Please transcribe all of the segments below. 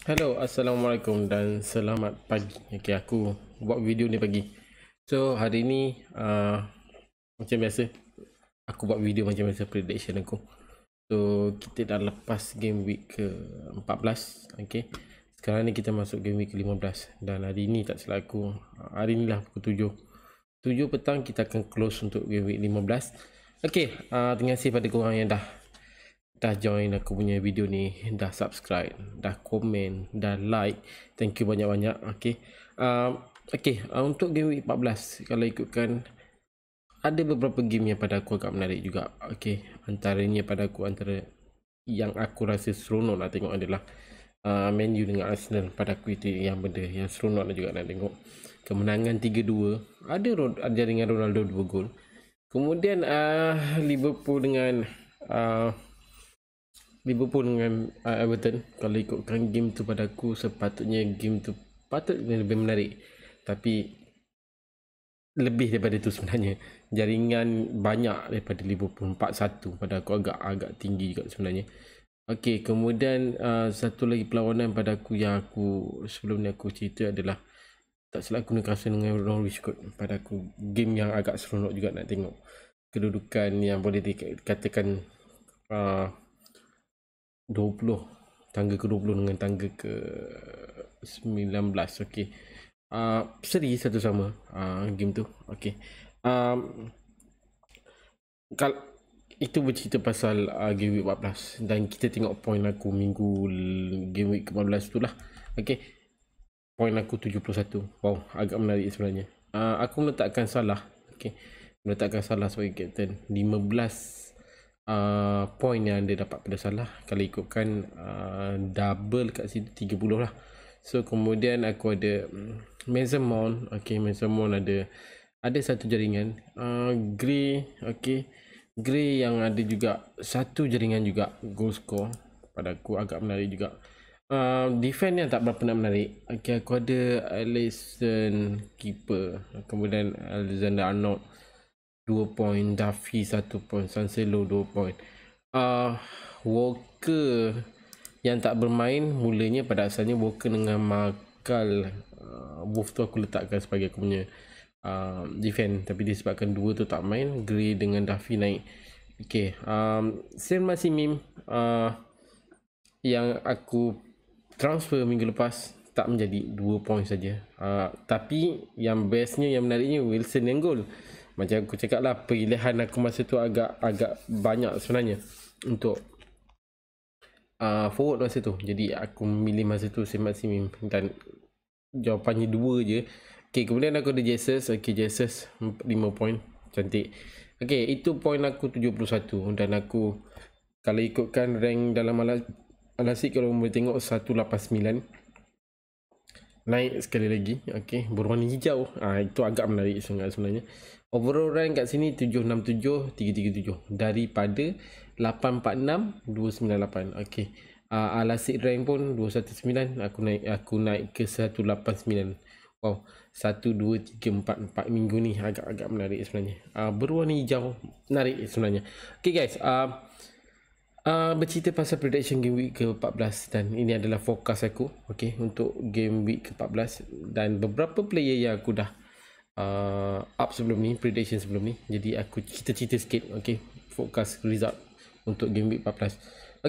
Hello, Assalamualaikum dan selamat pagi. Okay, aku buat video ni pagi. So, hari ni macam biasa, aku buat video macam biasa prediction aku. So, kita dah lepas game week ke-14. Okay. Sekarang ni kita masuk game week ke-15. Dan hari ni tak silap aku, hari ni lah pukul 7. 7 petang kita akan close untuk game week 15. Okay, terima kasih pada korang yang dah join aku punya video ni, dah subscribe, dah komen, dah like. Thank you banyak-banyak. Untuk game week 14, kalau ikutkan, ada beberapa game yang pada aku agak menarik juga. Antaranya pada aku, antara yang aku rasa seronok nak tengok adalah Man U dengan Arsenal. Pada aku itu yang benda yang seronok juga nak tengok. Kemenangan 3-2, ada jaringan Ronaldo 2 gol. Kemudian Liverpool dengan Everton. Kalau ikutkan game tu, pada aku sepatutnya game tu patutnya lebih menarik, tapi lebih daripada tu sebenarnya. Jaringan banyak daripada Liverpool, 4-1 pada aku agak tinggi juga sebenarnya. Kemudian satu lagi perlawanan pada aku yang sebelum ni aku cerita adalah, tak silap aku, Newcastle dengan Norwich kot. Pada aku game yang agak seronok juga nak tengok. Kedudukan yang boleh dikatakan 20, tangga ke-20 dengan tangga ke-19. Seri satu sama game tu. Kalau itu bercerita pasal game week 14, dan kita tengok point aku game week ke-14 tu lah. Point aku 71. Wow, agak menarik sebenarnya. Aku meletakkan Salah. Meletakkan Salah sebagai captain. 15 point yang dia dapat pada Salah, kalau ikutkan double kat situ 30 lah. So kemudian aku ada Mason Mount. Mason Mount ada satu jaringan. Gray. Gray yang ada juga satu jaringan juga goal score. Pada aku agak menarik juga. Defend yang tak berapa nak menarik. Aku ada Alisson keeper, kemudian Alexander Arnold 2 point, Duffy 1 point, Cancelo 2 point. Walker yang tak bermain mulanya, pada asalnya Walker dengan Markal, Wolf tu aku letakkan sebagai aku punya defend, tapi disebabkan dua tu tak main, Gray dengan Duffy naik. Saint Maximim yang aku transfer minggu lepas tak menjadi 2 point saja. Tapi yang bestnya, yang menariknya, Wilson yang gol. Macam aku cakap lah, pilihan aku masa tu agak banyak sebenarnya untuk forward masa tu. Jadi aku memilih masa tu Saint Maximim, dan jawapannya 2 je. Kemudian aku ada Jesus. Jesus 5 point, cantik. Itu point aku 71. Dan aku, kalau ikutkan rank dalam Alasik, kalau boleh tengok 189, naik sekali lagi. Berwarna hijau. Itu agak menarik sangat sebenarnya. Overall rank kat sini 767, 337 daripada 846, 298. Alasik rank pun 219, aku naik ke 189. Wow, 1 2 3 4 4 minggu ni agak menarik sebenarnya. Berwarna hijau menarik sebenarnya. Guys, bercerita pasal prediction game week ke-14, dan ini adalah fokus aku untuk game week ke-14, dan beberapa player yang aku dah up sebelum ni, prediction sebelum ni. Jadi aku cerita sikit. Fokus result untuk game week 14.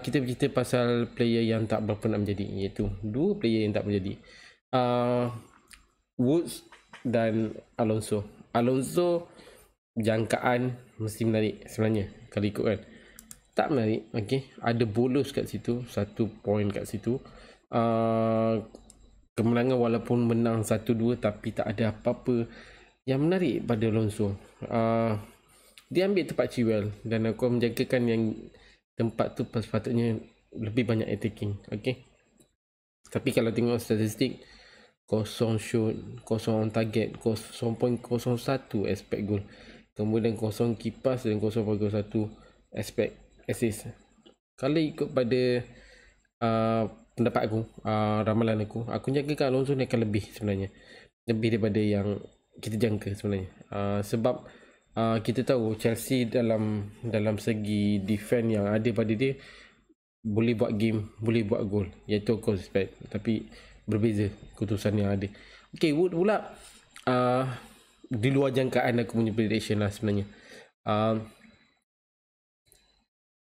Kita bercerita pasal player yang tak berapa nak menjadi, iaitu dua player yang tak menjadi, Woods dan Alonso. Jangkaan mesti menarik sebenarnya kalau ikut kan. Tak menarik. Ada bonus kat situ, 1 point kat situ. Kemenangan walaupun menang 1-2, tapi tak ada apa-apa yang menarik pada Alonso. Dia ambil tempat Chilwell, dan aku menjagakan yang tempat tu sepatutnya lebih banyak attacking. Tapi kalau tengok statistik, 0 shoot, 0 on target, 0.01 expect goal, kemudian 0 kipas, dan 0.1 expect assist. Kalau ikut pada pendapat aku, ramalan aku jangkakan Alonso ni akan lebih sebenarnya, lebih daripada yang kita jangka sebenarnya. Sebab kita tahu Chelsea dalam segi defend yang ada pada dia, boleh buat game, boleh buat gol, iaitu aku respect, tapi berbeza keputusan yang ada. Okay, Wood pula di luar jangkaan aku punya prediction lah sebenarnya.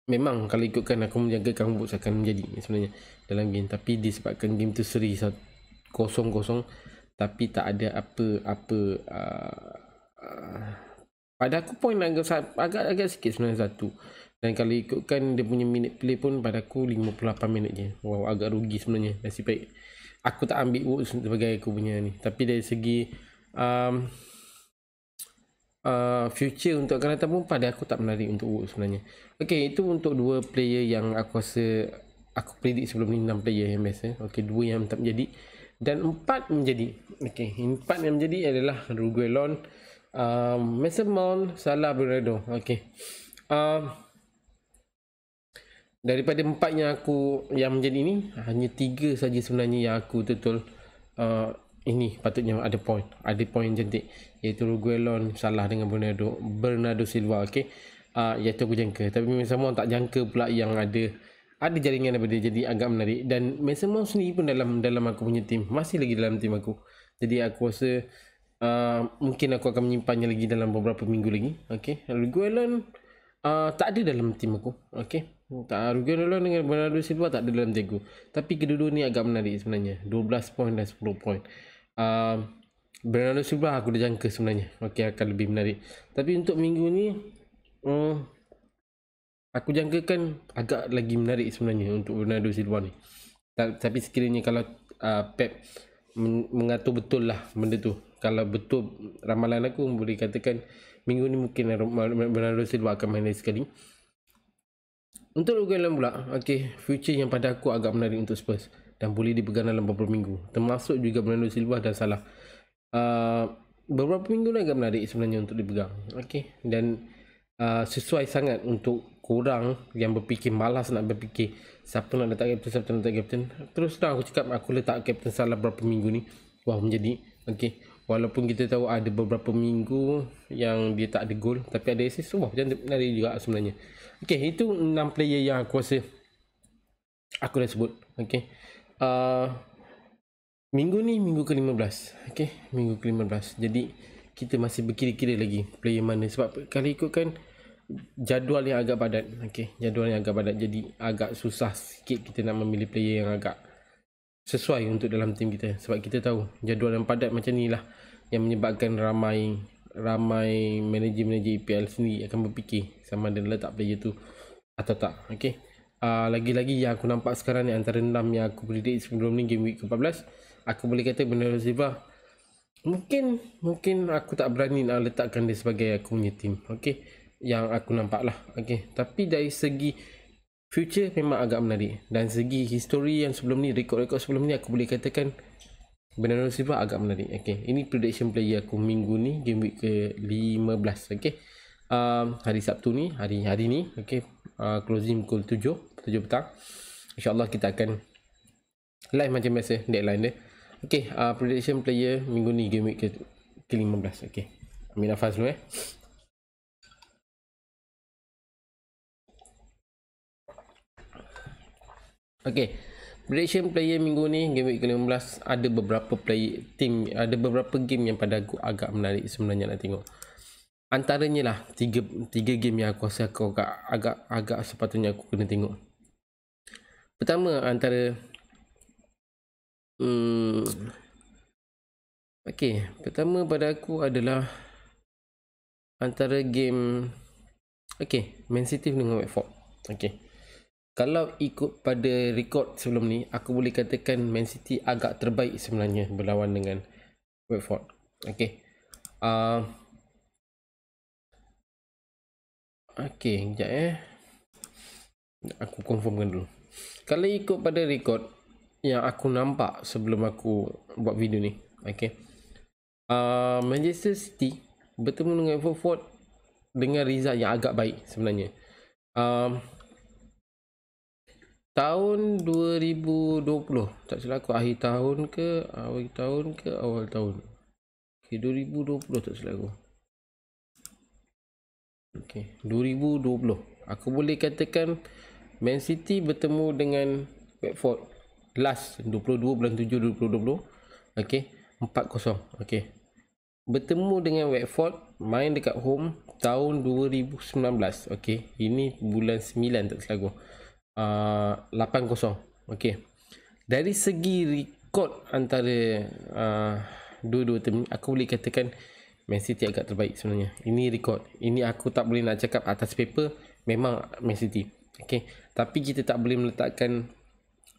Memang kalau ikutkan aku menjangkakan Woods akan menjadi sebenarnya dalam game, tapi disebabkan game tu seri 0-0, tapi tak ada apa-apa pada aku point agak sikit sebenarnya satu. Dan kalau ikutkan dia punya minit play pun pada aku 58 minit je. Wow, agak rugi sebenarnya. Nasib baik aku tak ambil Woods sebagai aku punya ni. Tapi dari segi future untuk akan datang pun pada aku tak menarik untuk Woods sebenarnya. Okay, itu untuk dua player yang aku rasa aku predict sebelum ni, 6 player yang biasa. Okay, 2 yang tak menjadi dan 4 menjadi. Okay, 4 yang menjadi adalah Reguilon, Mason Mount, Salah, Bernardo. Okay, daripada 4 yang menjadi ni, hanya 3 saja sebenarnya yang aku betul ini patutnya ada point yang cantik, iaitu Reguilon, Salah dengan Bernardo Silva. Okay, iaitu aku jangka, tapi Mason Mount tak jangka pula yang ada jaringan daripada dia, jadi agak menarik. Dan Mason Mount sendiri pun dalam aku punya tim, masih lagi dalam tim aku, jadi aku rasa mungkin aku akan menyimpannya lagi dalam beberapa minggu lagi. Okay, Reguilon tak ada dalam tim aku. Okay, tak, Reguilon dengan Bernardo Silva tak ada dalam tim aku, tapi kedua-dua ni agak menarik sebenarnya. 12 point dan 10 point. Bernardo Silva aku dah jangka sebenarnya, okay, akan lebih menarik. Tapi untuk minggu ni aku jangkakan agak lagi menarik sebenarnya untuk Bernardo Silva ni. Tapi sekiranya kalau Pep mengatur betul lah benda tu, kalau betul ramalan aku, boleh katakan minggu ni mungkin Bernardo Silva akan main lagi sekali. Untuk Reguilon pula, okay, future yang pada aku agak menarik untuk Spurs dan boleh dipegang dalam beberapa minggu, termasuk juga Bernardo Silva dan Salah. Beberapa minggu ni agak menarik sebenarnya untuk dipegang. Okay, dan sesuai sangat untuk korang yang berfikir, malas nak berfikir siapa nak letak kapten, terus terang aku cakap, aku letak kapten Salah berapa minggu ni, wah menjadi. Okay, walaupun kita tahu ada beberapa minggu yang dia tak ada gol, tapi ada assist, wah macam menarik juga sebenarnya. Okay, itu 6 player yang aku rasa aku dah sebut. Okay, minggu ni minggu ke-15. Okay, minggu ke-15, jadi kita masih berkira-kira lagi player mana, sebab kalau ikutkan jadual yang agak padat. Okay, jadual yang agak padat, jadi agak susah sikit kita nak memilih player yang agak sesuai untuk dalam tim kita, sebab kita tahu jadual yang padat macam ni lah yang menyebabkan ramai manager EPL sendiri akan berfikir sama ada letak player tu atau tak. Okay, lagi-lagi yang aku nampak sekarang ni, antara 6 yang aku predict sebelum ni game week ke-14, aku boleh kata Bernardo Silva mungkin aku tak berani nak letakkan dia sebagai aku punya tim. Okay, yang aku nampak lah. Okay, tapi dari segi future memang agak menarik, dan segi history yang sebelum ni, rekod-rekod sebelum ni, aku boleh katakan Bernardo Silva agak menarik. Okay, ini prediction player aku minggu ni, game week ke-15. Okay, hari Sabtu ni, hari ni. Okay, closing pukul 7 petang. InsyaAllah kita akan live macam biasa, deadline dia. Okay, prediction player minggu ni, game week ke-15. Okay, ambil nafas dulu Okay, prediction player minggu ni, game week ke-15, ada beberapa player team, ada beberapa game yang pada aku agak menarik sebenarnya nak tengok. Antaranya lah tiga game yang aku rasa aku agak sepatutnya aku kena tengok. Pertama antara okay, pertama pada aku adalah antara game Man City dengan Watford. Okay, kalau ikut pada rekod sebelum ni, aku boleh katakan Man City agak terbaik sebenarnya berlawan dengan Watford. Okay, sekejap aku confirmkan dulu. Kalau ikut pada rekod yang aku nampak sebelum aku buat video ni, okay, Manchester City bertemu dengan Watford dengan result yang agak baik sebenarnya. Tahun 2020, tak silap aku, akhir tahun ke awal tahun. Okay, 2020 tak silap aku. Okay, 2020. Aku boleh katakan Man City bertemu dengan Watford last 22 bulan 7 2020. Okey, 4-0. Okey, bertemu dengan Watford main dekat home tahun 2019. Okey, ini bulan 9 tak salah aku. 8-0. Okey, dari segi rekod antara dua-dua tim, aku boleh katakan Man City agak terbaik sebenarnya. Ini rekod. Ini aku tak boleh nak cakap atas paper memang Man City. Okey, tapi kita tak boleh meletakkan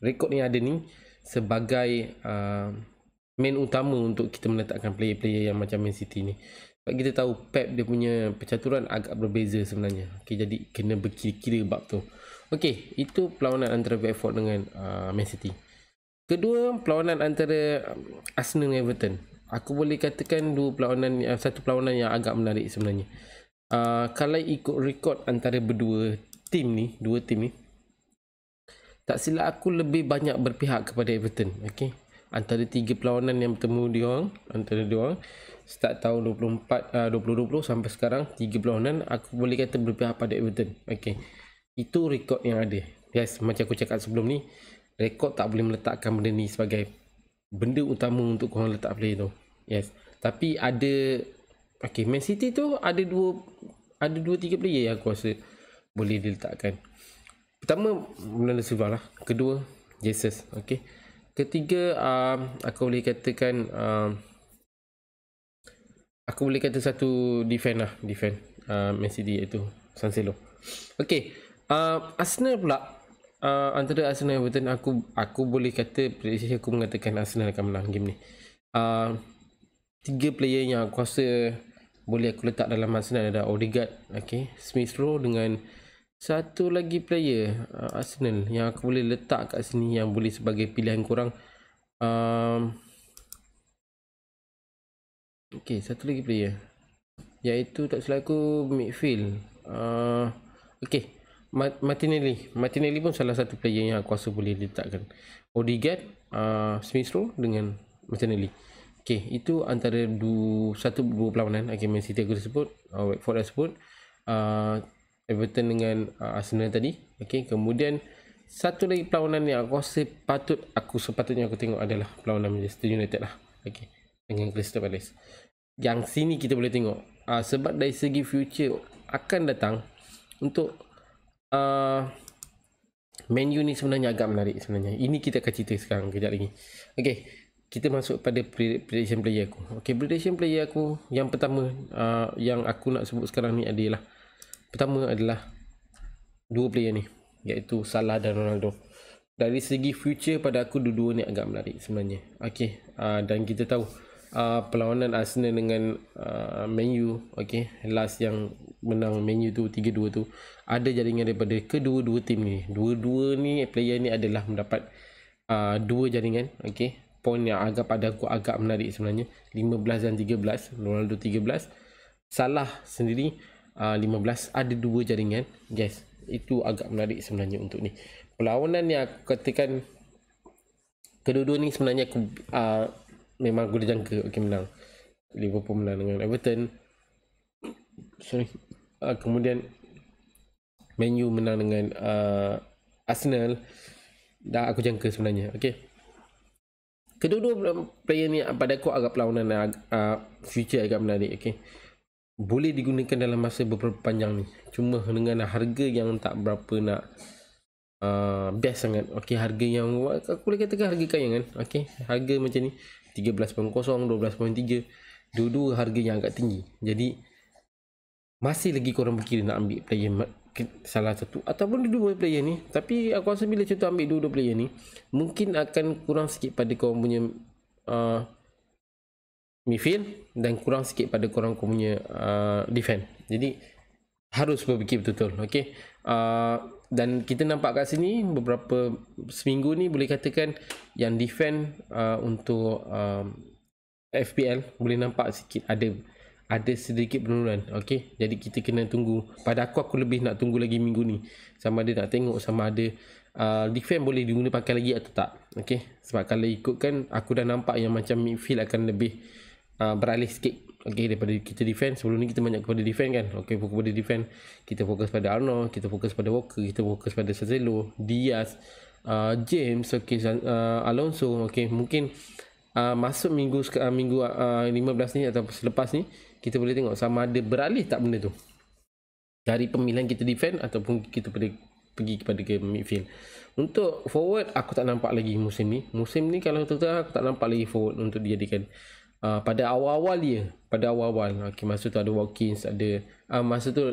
rekod yang ada ni sebagai main utama untuk kita meletakkan player-player yang macam Man City ni. Sebab kita tahu Pep dia punya percaturan agak berbeza sebenarnya. Okey, jadi kena berkira-kira bab tu. Okey, itu perlawanan antara Watford dengan Man City. Kedua, perlawanan antara Arsenal dan Everton. Aku boleh katakan satu perlawanan yang agak menarik sebenarnya. Kalau ikut rekod antara dua tim ni, tak silap aku lebih banyak berpihak kepada Everton. Okey, antara 3 perlawanan yang bertemu antara diorang start tahun 2020 sampai sekarang, 3 perlawanan aku boleh kata berpihak pada Everton. Okey, itu rekod yang ada. Yes, macam aku cakap sebelum ni, rekod tak boleh meletakkan benda ni sebagai benda utama untuk korang letak player tu. Yes, tapi ada Man City tu ada 2-3 player yang aku rasa boleh diletakkan. Pertama, Bernardo Silva lah. Kedua, Jesus. Okey, ketiga, aku boleh katakan aku boleh kata satu defend Man City, iaitu Cancelo. Okey, Arsenal pula, antara Arsenal dan Everton, aku boleh kata prediksi aku mengatakan Arsenal akan menang game ni. 3 player yang aku rasa boleh aku letak dalam Arsenal ada Odegaard, okey, Smith Rowe dengan satu lagi player Arsenal yang aku boleh letak kat sini yang boleh sebagai pilihan korang. Okey, satu lagi player iaitu tak silap aku midfield. Okey, Martinelli pun salah satu player yang aku rasa boleh letakkan. Odegaard, Smith Rowe dengan Martinelli. Okey, itu antara dua perlawanan. Okay, Man City aku dah sebut, Watford dah sebut, Everton dengan Arsenal tadi. Okey, kemudian satu lagi perlawanan yang aku rasa sepatutnya aku tengok adalah perlawanan Manchester United lah. Okey, dengan Crystal Palace. Yang sini kita boleh tengok sebab dari segi future akan datang untuk Man U ni sebenarnya agak menarik sebenarnya. Ini kita akan cerita sekarang kejap lagi. Okey, kita masuk pada prediction player aku. Okey, prediction player aku yang pertama yang aku nak sebut sekarang ni adalah, pertama adalah dua player ni, iaitu Salah dan Ronaldo. Dari segi future pada aku dua-dua ni agak menarik sebenarnya. Okey, dan kita tahu perlawanan Arsenal dengan Man U, okey, last yang menang Man U tu 3-2 tu, ada jaringan daripada kedua-dua tim ni. Dua-dua ni player ni adalah mendapat dua jaringan. Okey, poin yang pada aku agak menarik sebenarnya, 15 dan 13. Ronaldo 13, Salah sendiri 15, ada dua jaringan. Yes, itu agak menarik sebenarnya untuk ni. Perlawanan yang aku katakan kedua-dua ni sebenarnya aku memang aku dah jangka menang. Liverpool menang dengan Everton, kemudian Man U menang dengan Arsenal, dah aku jangka sebenarnya. Okey, kedua-dua player ni pada aku agak perlawanan future agak menarik. Okey, boleh digunakan dalam masa beberapa panjang ni, cuma dengan harga yang tak berapa nak best sangat. Okey, harga yang aku boleh katakan harga kayangan. Okey, harga macam ni 13.0, 12.3, dua-dua harga yang agak tinggi. Jadi masih lagi korang berkira nak ambil player salah satu ataupun dua player ni. Tapi aku rasa bila contoh ambil dua-dua player ni, mungkin akan kurang sikit pada korang punya midfield dan kurang sikit pada korang punya defend. Jadi harus berfikir betul-betul. Okey, dan kita nampak kat sini beberapa seminggu ni boleh katakan yang defend untuk FPL boleh nampak sikit ada sedikit penurunan. Okey, jadi kita kena tunggu. Pada aku lebih nak tunggu lagi minggu ni, sama ada nak tengok sama ada defend boleh diguna pakai lagi atau tak. Okey, sebab kalau ikutkan aku dah nampak yang macam midfield akan lebih beralih sikit Okay, daripada kita defend, sebelum ni kita banyak kepada defend kan. Okay, fokus pada defend, kita fokus pada Arnold, kita fokus pada Walker, kita fokus pada Cancelo, Diaz, James, okay, Alonso. Okay, mungkin masuk minggu 15 ni atau selepas ni, kita boleh tengok sama ada beralih tak benda tu dari pemilihan kita defend ataupun kita pergi kepada ke midfield. Untuk forward aku tak nampak lagi musim ni. Musim ni kalau terus aku tak nampak lagi forward untuk dijadikan. Pada awal-awal dia, okay, masa tu ada Watkins, ada masa tu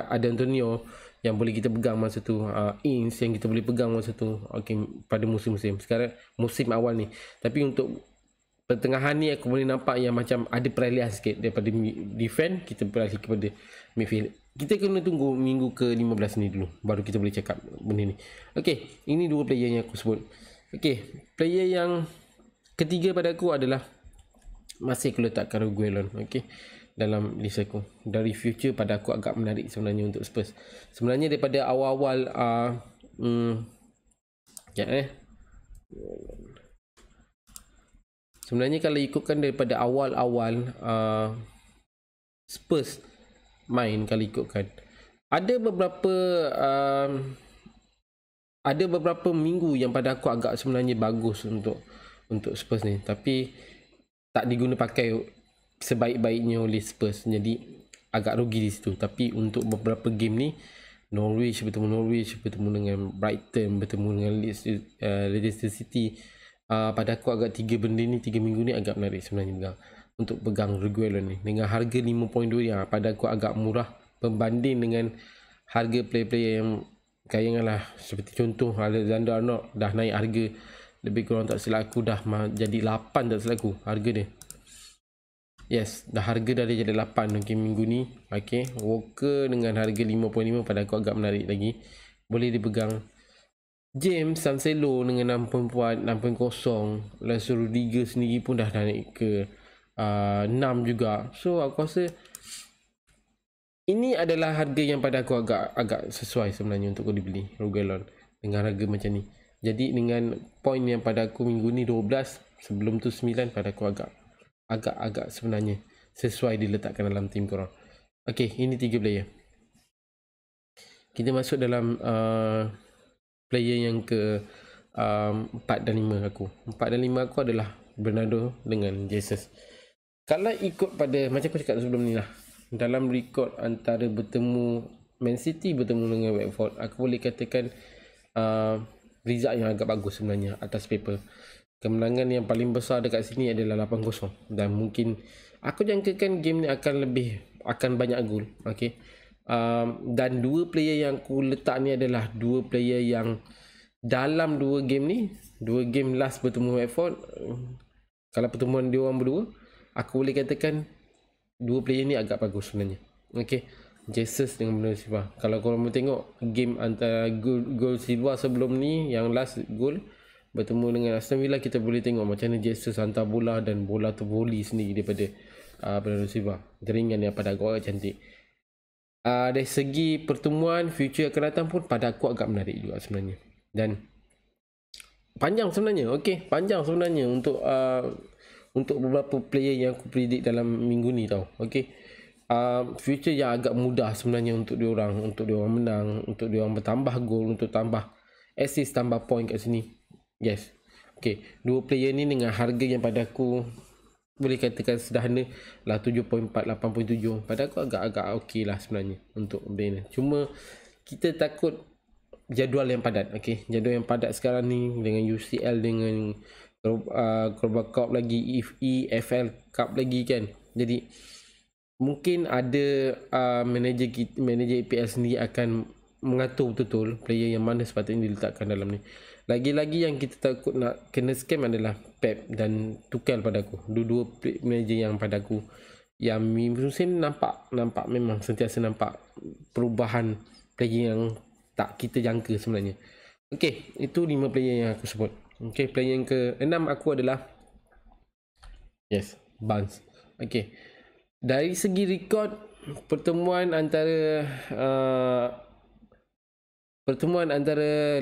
ada Antonio yang boleh kita pegang masa tu, Ings yang kita boleh pegang masa tu, okay, pada musim-musim. Sekarang musim awal ni, tapi untuk pertengahan ni aku boleh nampak yang macam ada peralihan sikit daripada defend kita beralih kepada midfield. Kita kena tunggu minggu ke-15 ni dulu baru kita boleh cakap benda ni. Okay, ini dua player yang aku sebut. Okay, player yang ketiga pada aku adalah masih aku letakkan Reguilon, okay, dalam list aku. Dari future pada aku agak menarik sebenarnya untuk Spurs. Sebenarnya daripada awal-awal sebenarnya kalau ikutkan daripada awal-awal Spurs main, kalau ikutkan ada beberapa minggu yang pada aku agak sebenarnya bagus untuk Spurs ni, tapi tak diguna pakai sebaik-baiknya oleh Spurs, jadi agak rugi di situ. Tapi untuk beberapa game ni, Norwich bertemu dengan Brighton, bertemu dengan Leicester City, pada aku agak 3 minggu ni agak menarik sebenarnya untuk pegang Reguilon ni dengan harga 5.2 yang pada aku agak murah berbanding dengan harga player-player yang kayaklah seperti contoh Alexander Arnold dah naik harga lebih kurang tak silap aku dah jadi 8 tak silap aku harga dia. Yes, dah harga dah jadi 8 okay, minggu ni. Okay, Walker dengan harga 5.5 pada aku agak menarik lagi, boleh dipegang. James, Cancelo dengan 6.4, 6.0, Langsung Rudiger sendiri pun dah naik ke 6 juga. So aku rasa ini adalah harga yang pada aku agak sesuai sebenarnya untuk kau dibeli Reguilon dengan harga macam ni. Jadi dengan point yang pada aku minggu ni 12, sebelum tu 9, pada aku agak sebenarnya sesuai diletakkan dalam tim korang. Okay, ini 3 player. Kita masuk dalam player yang ke 4 dan 5 aku. 4 dan 5 aku adalah Bernardo dengan Jesus. Kalau ikut pada macam aku cakap sebelum ni lah, dalam rekod antara bertemu Man City bertemu dengan Watford, aku boleh katakan result yang agak bagus sebenarnya atas paper. Kemenangan yang paling besar dekat sini adalah 8-0 dan mungkin aku jangkakan game ni akan banyak gol. Okay, dan dua player yang aku letak ni adalah dua player yang dalam dua game last bertemu Watford, kalau pertemuan dia orang berdua, aku boleh katakan dua player ni agak bagus sebenarnya. Okay, Jesus dengan Bernardo Silva. Kalau korang mau tengok game antara gol Silva sebelum ni, yang last gol bertemu dengan Aston Villa, kita boleh tengok macam mana Jesus hantar bola dan bola tu volley sendiri daripada Bernardo Silva. Jaringan yang pada aku agak cantik. Dari segi pertemuan future akan datang pun pada aku agak menarik juga sebenarnya. Dan panjang sebenarnya. Okay, panjang sebenarnya untuk beberapa player yang aku predict dalam minggu ni tau. Okay, future yang agak mudah sebenarnya untuk diorang menang, untuk diorang bertambah gol, untuk tambah assist, tambah point kat sini. Yes. Okay, dua player ni dengan harga yang pada aku boleh katakan sederhana lah, 7.4, 8.7, pada aku agak okey lah sebenarnya untuk benda ni. Cuma kita takut jadual yang padat. Okay, jadual yang padat sekarang ni dengan UCL, dengan Carabao Cup lagi, EFL Cup lagi kan. Jadi mungkin ada manager EPL sendiri akan mengatur betul-betul player yang mana sepatutnya diletakkan dalam ni. Lagi-lagi yang kita takut nak kena scam adalah Pep dan Tuchel pada aku. Dua manager yang pada aku yang musim nampak memang sentiasa nampak perubahan player yang tak kita jangka sebenarnya. Okay, itu 5 player yang aku sebut. Okay, player yang ke-6 aku adalah Barnes. Okay, dari segi rekod pertemuan antara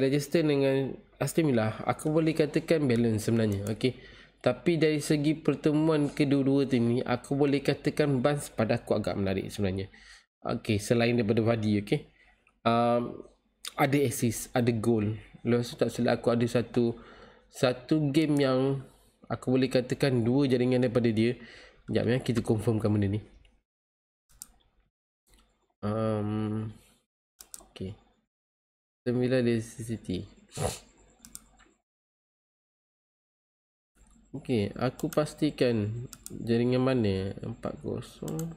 Leicester dengan Aston Villa, aku boleh katakan balance sebenarnya. Okay, Tapi dari segi pertemuan kedua-dua tim ni, aku boleh katakan Barnes pada aku agak menarik sebenarnya. Okay, selain daripada Vardy, okay. Ada assist, ada goal. Lepas tu tak silap aku ada satu game yang aku boleh katakan 2 jaringan daripada dia. Sekejap ya, kita confirmkan benda ni. Okay. 9 dari City. Okay, aku pastikan jaringan mana 40.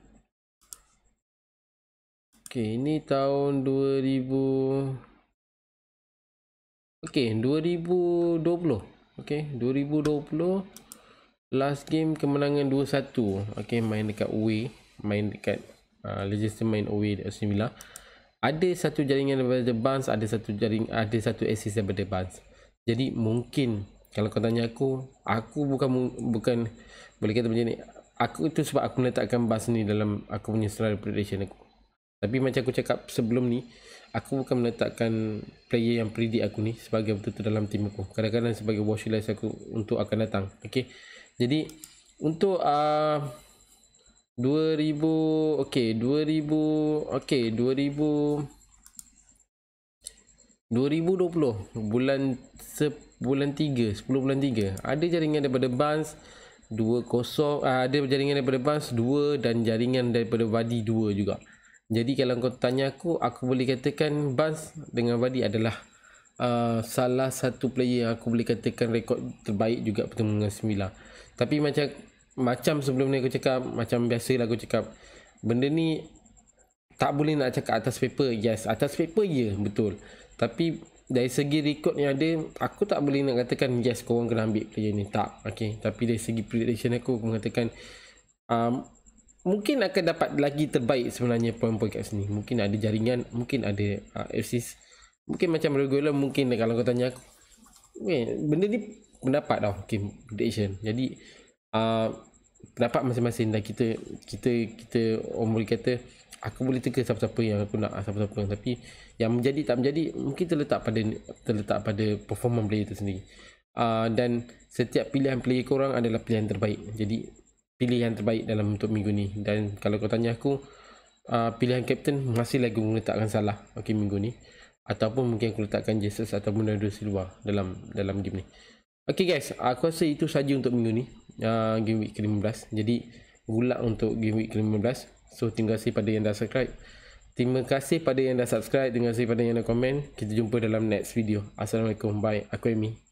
Okay, ini tahun 2000. Okay, 2020. Okay, 2020. Last game kemenangan 2-1. Okay, main dekat away. Main dekat Leicester, main away dekat Aston Villa. Ada satu jaringan daripada Barnes, ada satu assist daripada Barnes. Jadi mungkin kalau kau tanya aku bukan boleh kata macam ni. Aku itu sebab aku meletakkan Barnes ni dalam aku punya selalu prediction aku. Tapi macam aku cakap sebelum ni, aku bukan meletakkan player yang predict aku ni sebagai betul-betul dalam tim aku. Kadang-kadang sebagai watch list aku untuk akan datang. Okay. Jadi untuk 2020 bulan 3, 10 bulan 3 ada jaringan daripada Barnes 2-0, ada jaringan daripada Barnes 2 dan jaringan daripada Vardy 2 juga. Jadi kalau kau tanya aku boleh katakan Barnes dengan Vardy adalah salah satu player yang aku boleh katakan rekod terbaik juga bertemu dengan Semilla. Tapi macam sebelum ni aku cakap, macam biasalah aku cakap, benda ni tak boleh nak cakap atas paper. Yes, atas paper ya, betul. Tapi dari segi rekod yang ada, aku tak boleh nak katakan yes korang kena ambil player ni, tak. Okay, tapi dari segi prediction aku mengatakan mungkin akan dapat lagi terbaik sebenarnya poin-poin kat sini. Mungkin ada jaringan, mungkin ada assist, mungkin macam regular, mungkin kalau kau tanya aku, benda ni pendapat tau. Okay, prediction. Jadi pendapat masing-masing dan kita orang boleh kata aku boleh teka siapa-siapa yang aku nak, siapa-siapa, tapi yang menjadi tak menjadi mungkin terletak pada performance player itu sendiri. Dan setiap pilihan player korang adalah pilihan terbaik. Jadi pilih yang terbaik dalam untuk minggu ni. Dan kalau kau tanya aku, pilihan captain masih lagi aku letakkan Salah minggu ni, ataupun mungkin aku letakkan Jesus ataupun Bernardo Silva dalam game ni. Okay guys, aku rasa itu saja untuk minggu ni, game week ke-15. Jadi gulak untuk game week ke-15. So terima kasih pada yang dah subscribe. Terima kasih pada yang dah subscribe. Terima kasih pada yang dah komen. Kita jumpa dalam next video. Assalamualaikum. Bye. Aku Amy.